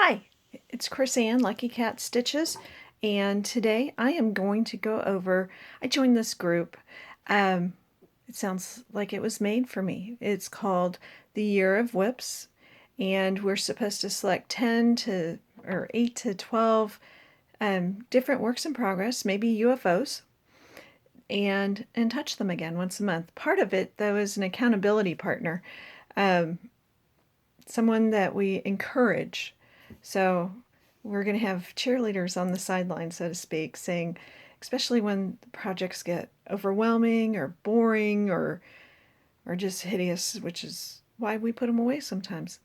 Hi, it's Chris Ann, Lucky Cat Stitches, and today I am going to go over, I joined this group. It sounds like it was made for me. It's called the Year of WIPS, and we're supposed to select 10 to, or 8 to 12 different works in progress, maybe UFOs, and touch them again once a month. Part of it, though, is an accountability partner, someone that we encourage. So we're going to have cheerleaders on the sideline, so to speak, saying, especially when the projects get overwhelming or boring or just hideous, which is why we put them away sometimes.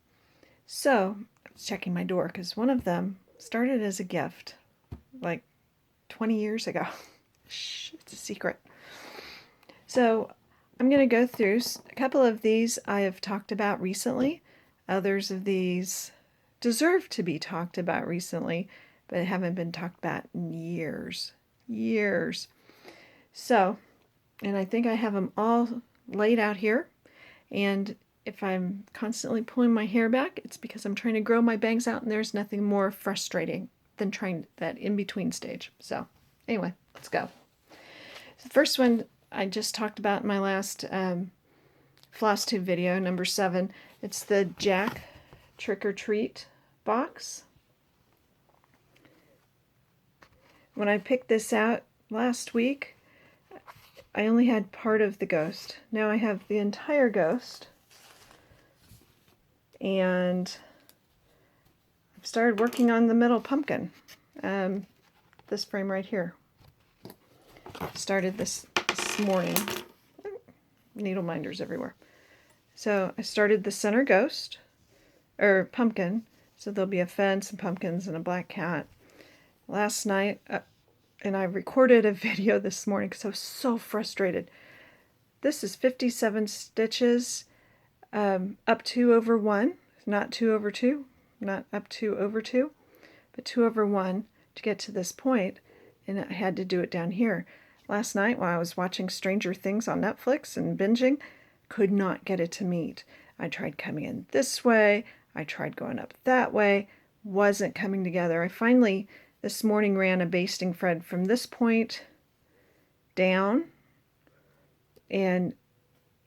So I was checking my door because one of them started as a gift like 20 years ago. Shh, it's a secret. So I'm going to go through a couple of these I have talked about recently. Others of these deserve to be talked about recently, but haven't been talked about in years. So, and I think I have them all laid out here. And if I'm constantly pulling my hair back, it's because I'm trying to grow my bangs out, and there's nothing more frustrating than trying that in-between stage. So, anyway, let's go. The first one I just talked about in my last floss tube video, number 7. It's the Jack Trick or Treat box. When I picked this out last week, I only had part of the ghost. Now I have the entire ghost, and I've started working on the middle pumpkin. This frame right here. Started this morning. Needle minders everywhere. So I started the center ghost, or pumpkin. So there'll be a fence and pumpkins and a black cat. Last night, and I recorded a video this morning because I was so frustrated. This is 57 stitches, up 2 over 1, not 2 over 2, not up 2 over 2, but 2 over 1 to get to this point, and I had to do it down here. Last night while I was watching Stranger Things on Netflix and binging, could not get it to meet. I tried coming in this way, I tried going up that way, wasn't coming together. I finally, this morning, ran a basting thread from this point down and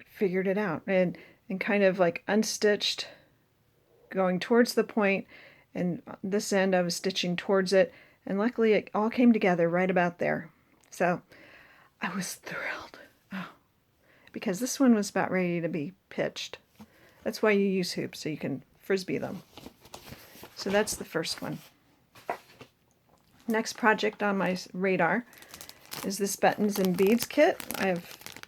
figured it out. And kind of like unstitched, going towards the point, and this end I was stitching towards it. And luckily it all came together right about there. So I was thrilled. Oh, because this one was about ready to be pitched. That's why you use hoops, so you can frisbee them. So that's the first one. Next project on my radar is this buttons and beads kit.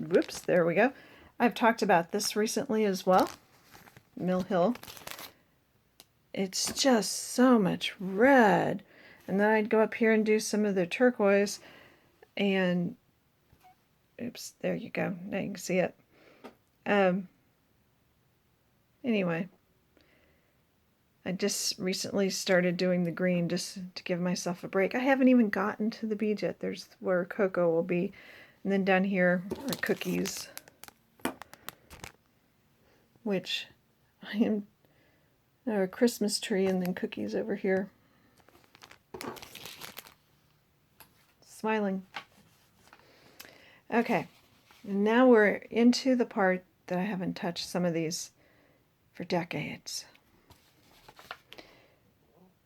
Whoops, there we go. I've talked about this recently as well. Mill Hill. It's just so much red. And then I'd go up here and do some of the turquoise, and oops, there you go. Now you can see it. Anyway, I just recently started doing the green just to give myself a break. I haven't even gotten to the beads yet. There's where cocoa will be. And then down here are cookies, which I am, a Christmas tree, and then cookies over here. Smiling. Okay, and now we're into the part that I haven't touched some of these for decades.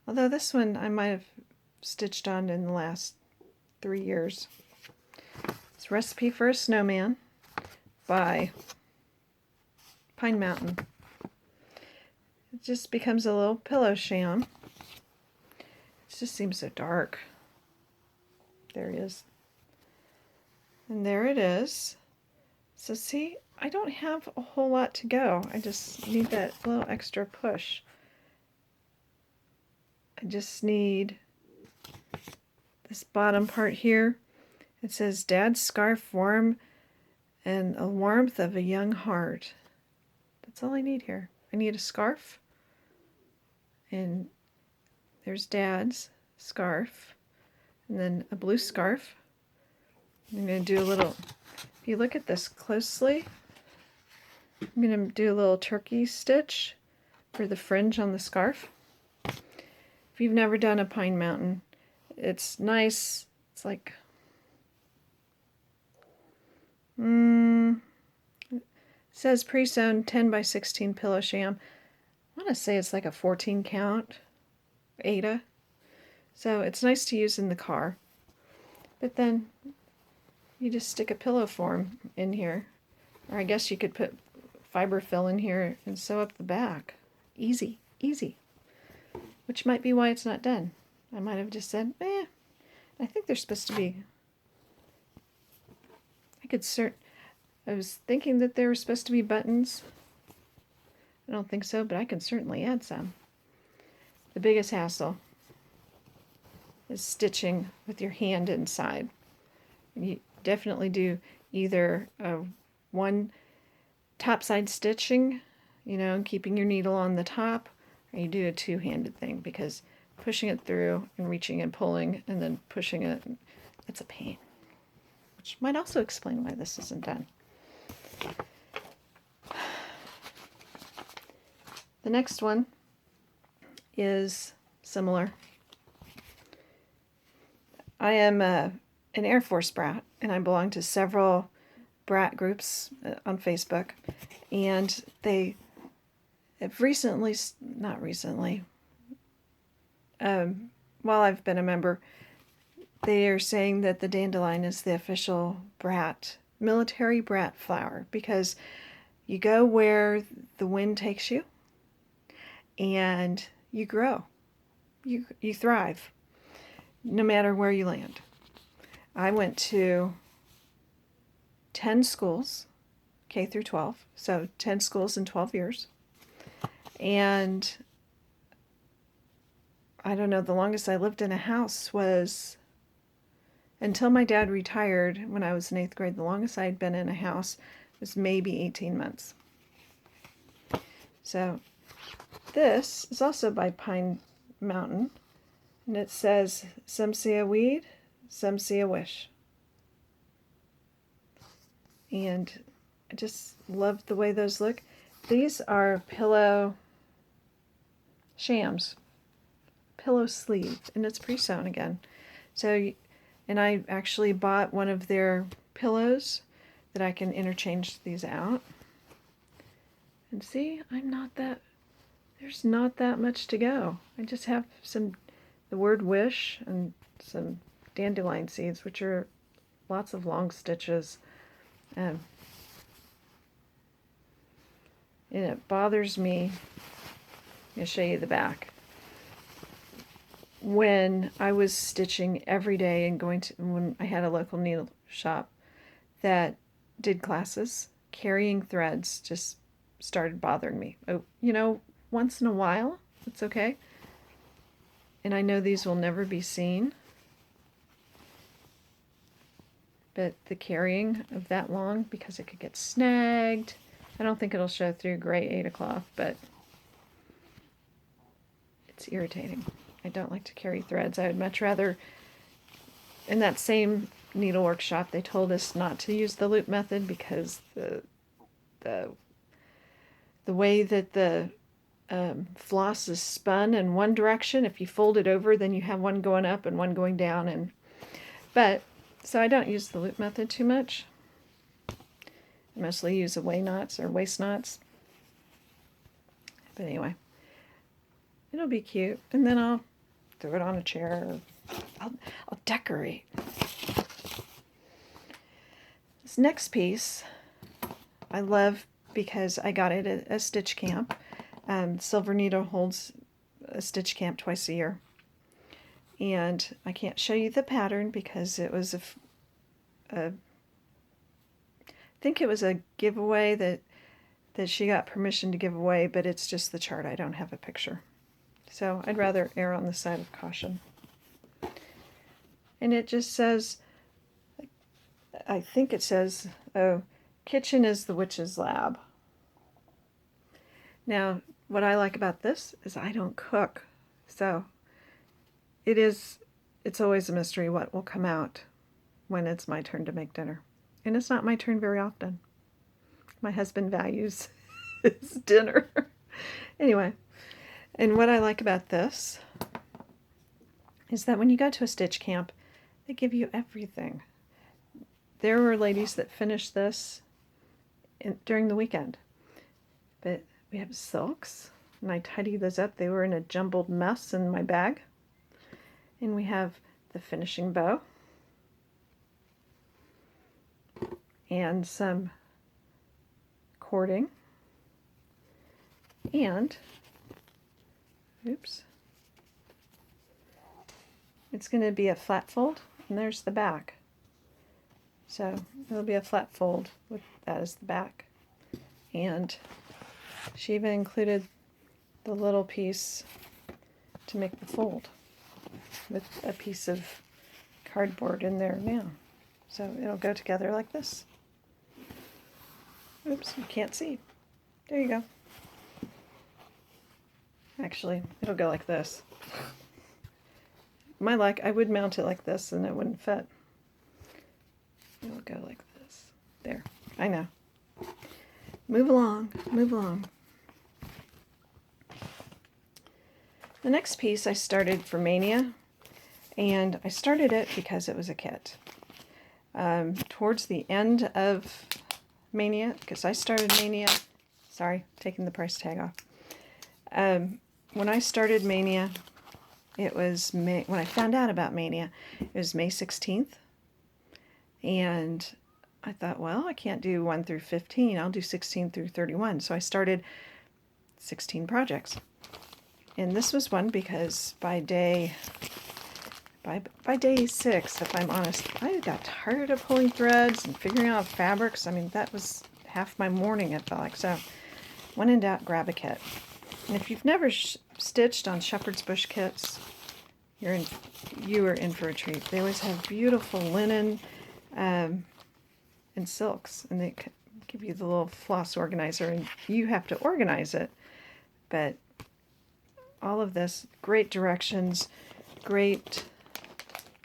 Although this one I might have stitched on in the last 3 years. It's Recipe for a Snowman by Pine Mountain. It just becomes a little pillow sham. It just seems so dark. There he is. And there it is. So see, I don't have a whole lot to go. I just need that little extra push. I just need this bottom part here. It says, Dad's scarf warm and a warmth of a young heart. That's all I need here. I need a scarf. And there's Dad's scarf. And then a blue scarf. I'm going to do a little, if you look at this closely, I'm going to do a little turkey stitch for the fringe on the scarf. If you've never done a pine mountain, it's nice. It's like, it says pre-sewn 10 by 16 pillow sham. I want to say it's like a 14 count Ada. So it's nice to use in the car. But then you just stick a pillow form in here. Or I guess you could put fiber fill in here and sew up the back. Easy, easy. Which might be why it's not done. I might have just said, I think they're supposed to be. I was thinking that there were supposed to be buttons. I don't think so, but I can certainly add some. The biggest hassle is stitching with your hand inside. You definitely do either one topside stitching, and keeping your needle on the top, or you do a two-handed thing, because pushing it through and reaching and pulling and then pushing it, it's a pain. Which might also explain why this isn't done. The next one is similar. I am an Air Force brat, and I belong to several brat groups on Facebook, and they have not recently, while I've been a member, they are saying that the dandelion is the official brat, military brat flower, because you go where the wind takes you, and you grow. You thrive, no matter where you land. I went to 10 schools, K through 12, so 10 schools in 12 years. And I don't know, the longest I lived in a house was, until my dad retired when I was in 8th grade, the longest I had been in a house was maybe 18 months. So this is also by Pine Mountain, and it says, "Some see a weed, some see a wish." And I just love the way those look. These are pillow shams, pillow sleeve, and it's pre-sewn again. So, and I actually bought one of their pillows that I can interchange these out. And see, there's not that much to go. I just have the word wish and some dandelion seeds, which are lots of long stitches. And it bothers me. I'll show you the back. When I was stitching every day and when I had a local needle shop that did classes, carrying threads just started bothering me. Oh, once in a while, it's okay. And I know these will never be seen. But the carrying of that long, because it could get snagged. I don't think it'll show through gray Ada cloth, but it's irritating. I don't like to carry threads. I would much rather, in that same needlework shop, they told us not to use the loop method because the way that the floss is spun in one direction, if you fold it over, then you have one going up and one going down. So I don't use the loop method too much. I mostly use away knots or waist knots. But anyway, it'll be cute. And then I'll throw it on a chair. I'll decorate. This next piece I love because I got it at a stitch camp. Silver Needle holds a stitch camp twice a year. And I can't show you the pattern because it was I think it was a giveaway that she got permission to give away, but it's just the chart. I don't have a picture. So I'd rather err on the side of caution. And it just says, I think it says, kitchen is the witch's lab. Now, what I like about this is I don't cook. So it's always a mystery what will come out when it's my turn to make dinner. And it's not my turn very often. My husband values his dinner. Anyway, and what I like about this is that when you go to a stitch camp, they give you everything. There were ladies that finished this during the weekend. But we have silks, and I tidied those up. They were in a jumbled mess in my bag. And we have the finishing bow. And some cording. And, oops, it's going to be a flat fold, and there's the back. So it'll be a flat fold with that as the back. And she even included the little piece to make the fold with a piece of cardboard in there now. So it'll go together like this. Oops, you can't see. There you go. Actually, it'll go like this. My luck, I would mount it like this and it wouldn't fit. It'll go like this. There, I know. Move along, move along. The next piece I started for Mania, and I started it because it was a kit. Towards the end of Mania, because I started Mania, sorry, taking the price tag off. When I started Mania, it was when I found out about Mania, it was May 16th. And I thought, well, I can't do 1 through 15. I'll do 16 through 31. So I started 16 projects. And this was one because by day 6, if I'm honest, I got tired of pulling threads and figuring out fabrics. I mean, that was half my morning, it felt like. So when in doubt, grab a kit. And if you've never stitched on shepherd's bush kits, you are in for a treat. They always have beautiful linen and silks, and they give you the little floss organizer, and you have to organize it. But all of this, great directions, great,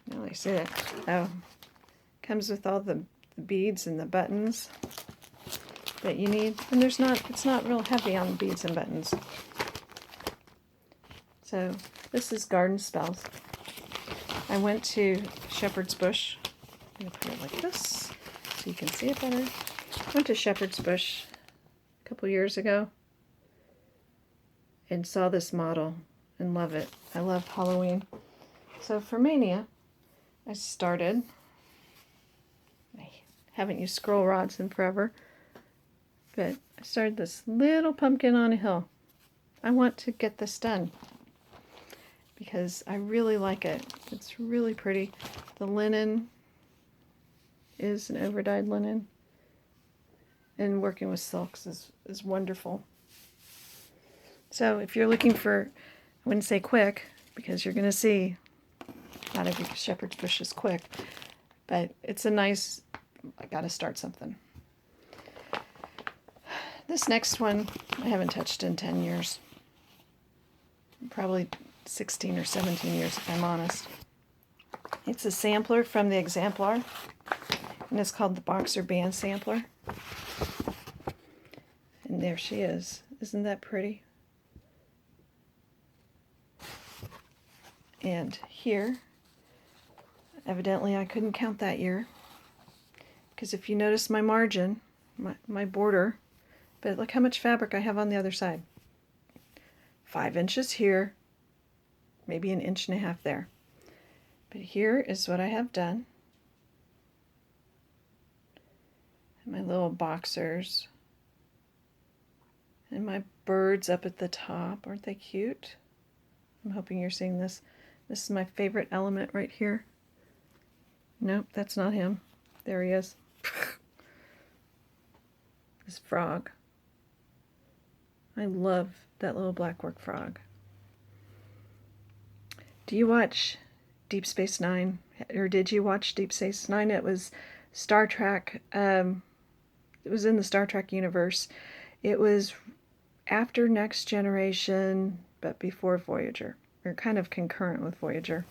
now I see it, comes with all the beads and the buttons that you need, and it's not real heavy on the beads and buttons. So this is Garden Spells. I went to Shepherd's Bush. I'm going to put it like this so you can see it better. I went to Shepherd's Bush a couple years ago and saw this model and love it. I love Halloween. So for Mania, I haven't used scroll rods in forever, but I started this little pumpkin on a hill. I want to get this done because I really like it. It's really pretty. The linen is an overdyed linen, and working with silks is wonderful. So if you're looking for, I wouldn't say quick, because you're going to see not every shepherd's bush is quick, but it's a nice, I got to start something. This next one I haven't touched in 10 years. Probably 16 or 17 years if I'm honest. It's a sampler from the Exemplar, and it's called the Boxer Band Sampler. And there she is. Isn't that pretty? And here, evidently I couldn't count that year, because if you notice my margin, my border, but look how much fabric I have on the other side. 5 inches here, maybe 1.5 inches there. But here is what I have done. And my little boxers. And my birds up at the top. Aren't they cute? I'm hoping you're seeing this. This is my favorite element right here. Nope, that's not him. There he is. This frog. I love that little black work frog. Do you watch Deep Space Nine? Or did you watch Deep Space Nine? It was Star Trek. It was in the Star Trek universe. It was after Next Generation, but before Voyager, or kind of concurrent with Voyager.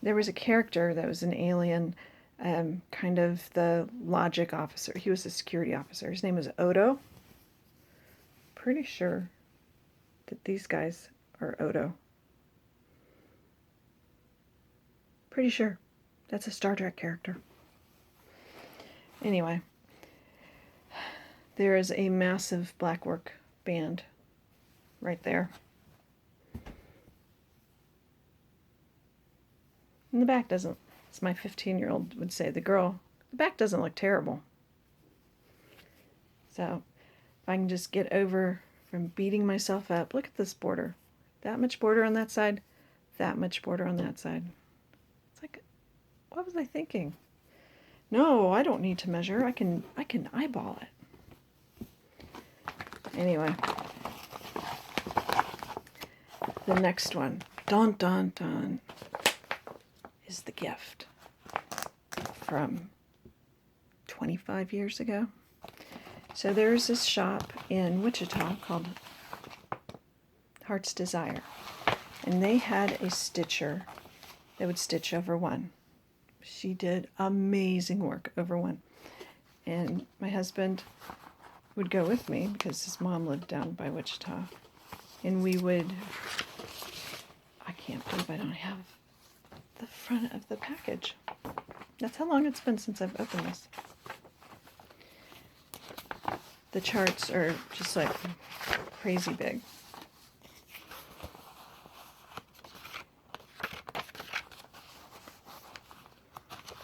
There was a character that was an alien, kind of the logic officer. He was a security officer. His name was Odo. Pretty sure that these guys are Odo. Pretty sure. That's a Star Trek character. Anyway, there is a massive blackwork band right there. And the back doesn't, as my 15-year-old would say, the back doesn't look terrible. So, if I can just get over from beating myself up, look at this border. That much border on that side, that much border on that side. It's like, what was I thinking? No, I don't need to measure. I can eyeball it. Anyway, the next one, dun dun dun, is the gift from 25 years ago. So there's this shop in Wichita called Heart's Desire, and they had a stitcher that would stitch over one. She did amazing work over one. And my husband would go with me because his mom lived down by Wichita. And we would, I can't believe I don't have the front of the package. That's how long it's been since I've opened this. The charts are just like crazy big.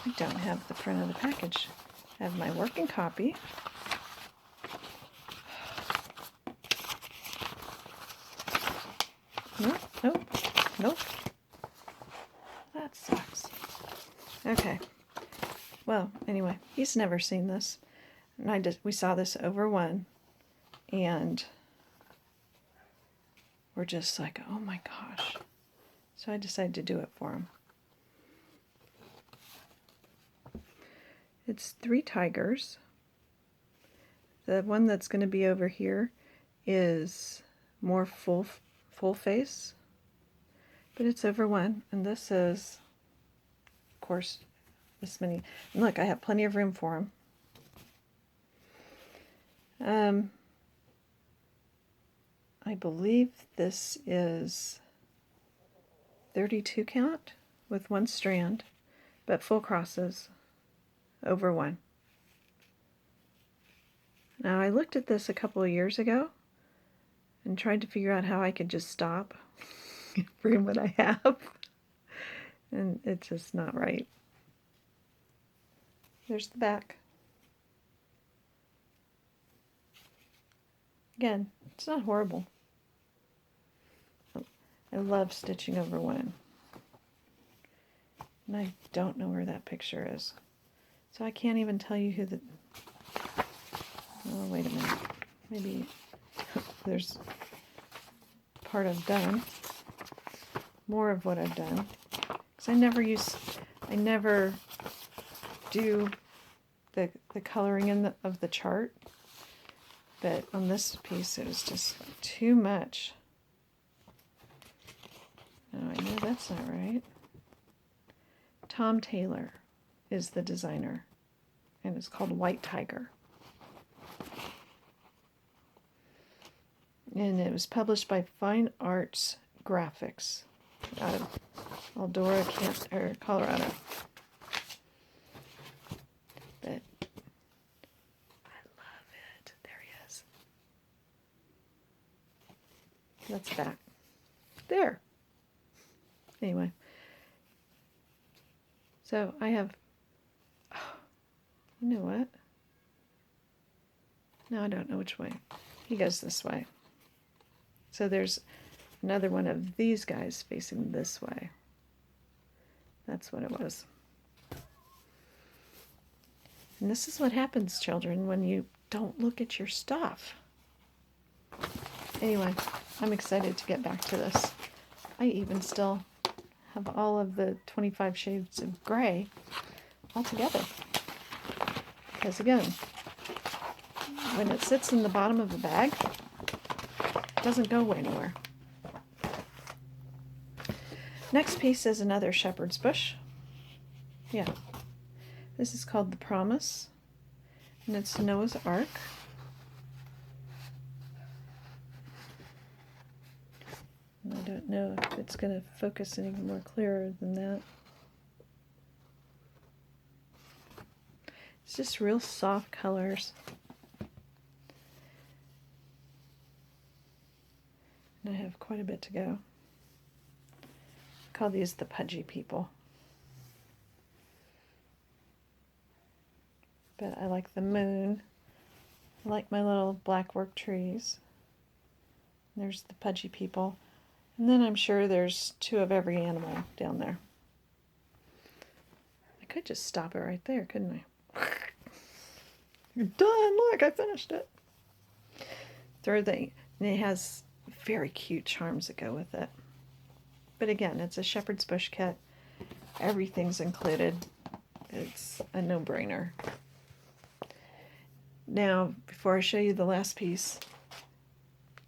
I don't have the front of the package. I have my working copy. Nope. That sucks. Okay. Well, anyway, he's never seen this. And we saw this over one, and we're just like, oh my gosh. So I decided to do it for him. It's 3 tigers. The one that's going to be over here is more full face, but it's over one, and this is, of course, this many. And look, I have plenty of room for him. I believe this is 32 count with 1 strand, but full crosses over one. Now, I looked at this a couple of years ago and tried to figure out how I could just stop bring what I have, and it's just not right. There's the back. Again, it's not horrible. I love stitching over one. And I don't know where that picture is. So I can't even tell you who the... Oh, wait a minute. Maybe there's part I've done. More of what I've done. Because I never do the coloring of the chart. But on this piece, it was just too much. Oh, I know that's not right. Tom Taylor is the designer, and it's called White Tiger. And it was published by Fine Arts Graphics out of Eldora, Colorado. But I love it. There he is. That's back. There. Anyway. So I have, you know what? No, I don't know which way. He goes this way. So there's another one of these guys facing this way. That's what it was. And this is what happens, children, when you don't look at your stuff. Anyway, I'm excited to get back to this. I even still have all of the 25 shades of gray all together. Because again, when it sits in the bottom of the bag, it doesn't go anywhere. Next piece is another shepherd's bush. Yeah. This is called The Promise, and it's Noah's Ark. I don't know if it's going to focus any more clearer than that. It's just real soft colors. And I have quite a bit to go. I call these the pudgy people. But I like the moon. I like my little black work trees. There's the pudgy people. And then I'm sure there's 2 of every animal down there. I could just stop it right there, couldn't I? You're done! Look, I finished it. Third thing, and it has very cute charms that go with it. But again, it's a shepherd's bush kit. Everything's included. It's a no-brainer. Now, before I show you the last piece,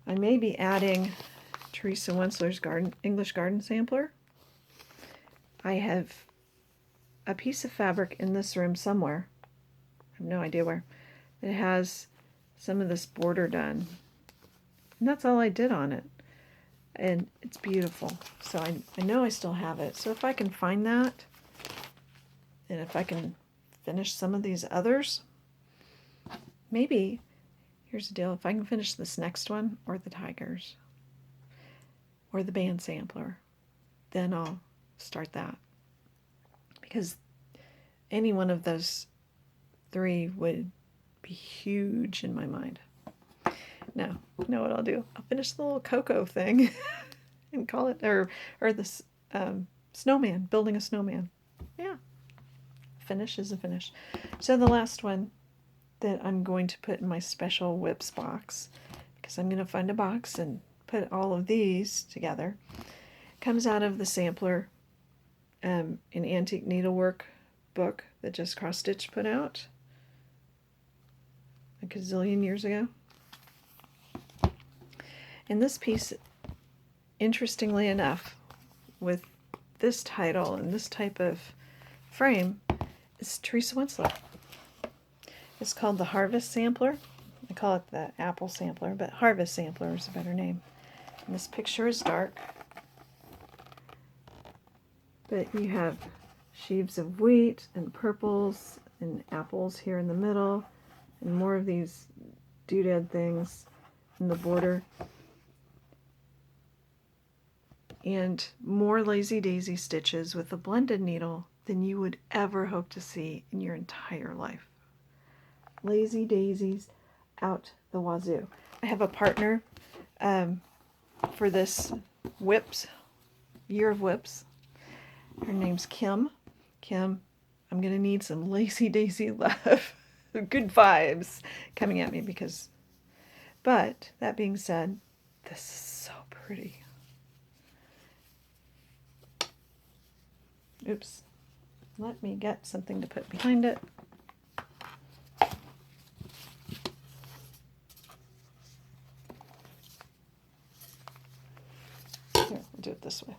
I may be adding Teresa Wensler's English Garden Sampler. I have a piece of fabric in this room somewhere. I have no idea where. It has some of this border done. And that's all I did on it. And it's beautiful. So I know I still have it. So if I can find that, and if I can finish some of these others, maybe, here's the deal, if I can finish this next one, or the tigers, or the band sampler, then I'll start that. Because any one of those 3 would be huge in my mind. Now, you know what I'll do? I'll finish the little cocoa thing and call it, or this snowman, building a snowman. Yeah, finish is a finish. So the last one that I'm going to put in my special WIPS box, because I'm going to find a box and put all of these together, comes out of the sampler, an antique needlework book that Just Cross Stitch put out a gazillion years ago. And this piece, interestingly enough, with this title and this type of frame, is Teresa Wensler. It's called the Harvest Sampler. I call it the Apple Sampler, but Harvest Sampler is a better name. And this picture is dark, but you have sheaves of wheat and purples and apples here in the middle, and more of these doodad things in the border, and more lazy daisy stitches with a blended needle than you would ever hope to see in your entire life. Lazy daisies out the wazoo. I have a partner for this WIPS, Year of WIPS. Her name's Kim. Kim, I'm going to need some lazy daisy love. Good vibes coming at me because... But, that being said, this is so pretty. Oops. Let me get something to put behind it. Here, we'll do it this way.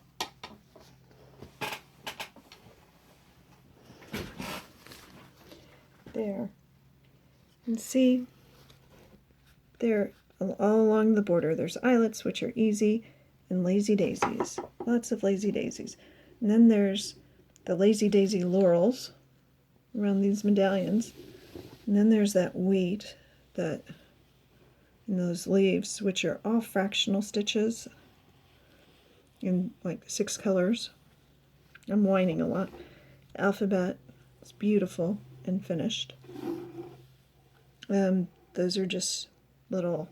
There. And see, there, all along the border, there's eyelets, which are easy, and lazy daisies. Lots of lazy daisies. And then there's the lazy daisy laurels around these medallions. And then there's that wheat, and those leaves, which are all fractional stitches in like 6 colors. I'm whining a lot. Alphabet is beautiful and finished. Those are just little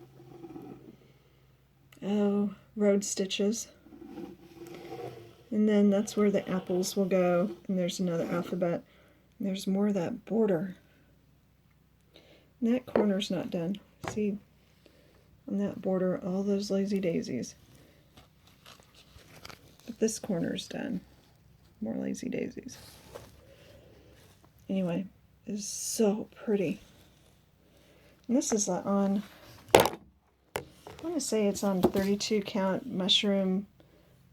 road stitches. And then that's where the apples will go. And there's another alphabet. And there's more of that border. And that corner's not done. See, on that border, all those lazy daisies. But this corner's done. More lazy daisies. Anyway, it's so pretty. And this is on, I want to say it's on 32 count mushroom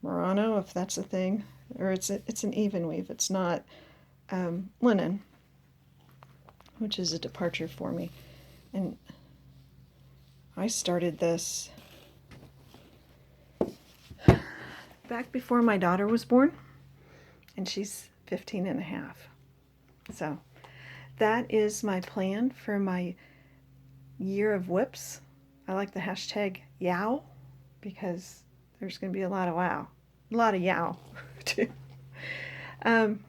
Murano, if that's a thing, or it's an even weave. It's not linen, which is a departure for me. And I started this back before my daughter was born, and she's 15 and a half. So that is my plan for my year of WIPS. I like the hashtag yow because there's going to be a lot of wow. A lot of yow, too. And,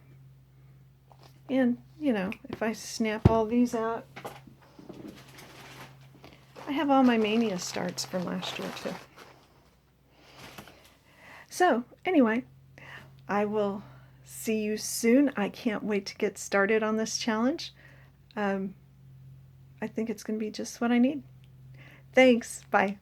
you know, if I snap all these out, I have all my Mania starts from last year, too. So, anyway, I will see you soon. I can't wait to get started on this challenge. I think it's going to be just what I need. Thanks. Bye.